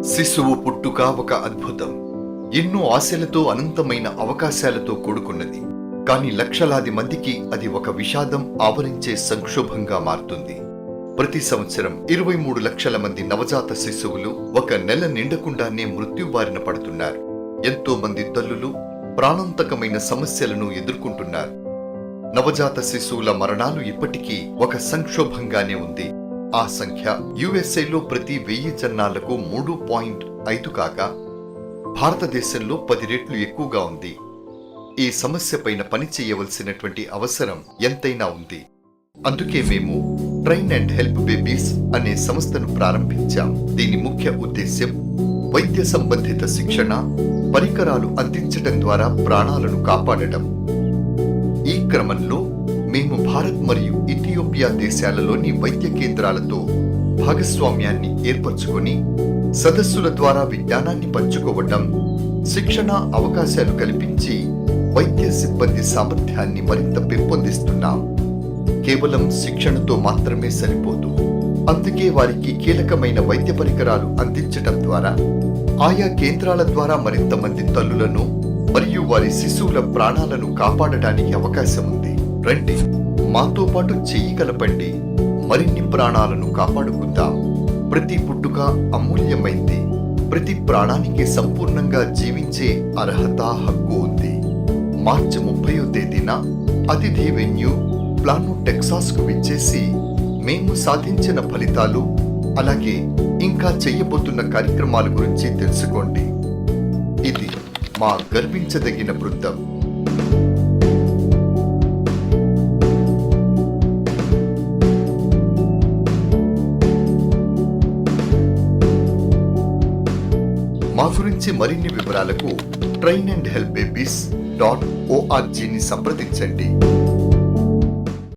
శిశువు పుట్టుక ఒక అద్భుతం. ఎన్నో ఆశలతో, అనంతమైన అవకాశాలతో కూడుకున్నది. కానీ లక్షలాది మందికి అది ఒక విషాదం ఆవరించే సంక్షోభంగా మారుతుంది. ప్రతి సంవత్సరం 23 లక్షల మంది నవజాత శిశువులు ఒక నెల నిండకుండానే మృత్యుబారిన పడుతున్నారు. ఎంతో మంది తల్లులు ప్రాణాంతకమైన సమస్యలను ఎదుర్కొంటున్నారు. నవజాత శిశువుల మరణాలు ఇప్పటికీ ఒక సంక్షోభంగానే ఉంది. ఆ సంఖ్య యుఎస్ఏలో ప్రతి 1000 జనాలకు 3.5 కాగా భారతదేశంలో 10 రెట్లు ఎక్కువగా ఉంది. ఈ సమస్యపైన పని చేయవలసినటువంటి అవసరం ఎంతైనా ఉంది. అందుకే మేము ట్రైన్ అండ్ హెల్ప్ బేబీస్ అనే సంస్థను ప్రారంభించాం. దీని ముఖ్య ఉద్దేశ్యం వైద్య సంబంధిత శిక్షణ, పరికరాలు అందించడం ద్వారా ప్రాణాలను కాపాడటం. ఈ క్రమంలో మేము భారత్ మరియు ఇథియోపియా దేశాలలోని వైద్య కేంద్రాలతో భాగస్వామ్యాన్ని ఏర్పరచుకొని సదస్సుల ద్వారా విజ్ఞానాన్ని పంచుకోవటం, శిక్షణ అవకాశాలు కల్పించి వైద్య సిబ్బంది సామర్థ్యాన్ని మరింత పెంపొందిస్తున్నాం. కేవలం శిక్షణతో మాత్రమే సరిపోదు. అందుకే వారికి కీలకమైన వైద్య పరికరాలు అందించటం ద్వారా ఆయా కేంద్రాల ద్వారా మరింత మంది తల్లులను మరియు వారి శిశువుల ప్రాణాలను కాపాడటానికి అవకాశం ఉంది. రండి, మాతో పాటు చెయ్యి కలపండి, మరిన్ని ప్రాణాలను కాపాడుకుందాం. ప్రతి పుట్టుక అమూల్యమైంది. ప్రతి ప్రాణానికి సంపూర్ణంగా జీవించే అర్హత, హక్కు ఉంది. మార్చి 30వ తేదీన అతిథి వెన్యూ ప్లానో టెక్సాస్ కు విచ్చేసి మేము సాధించిన ఫలితాలు, అలాగే ఇంకా చెయ్యబోతున్న కార్యక్రమాల గురించి తెలుసుకోండి. ఇది మా గర్వించదగిన బృందం. మా గురించి మరిన్ని వివరాలకు trainandhelpbabies.org ని సంప్రదించండి.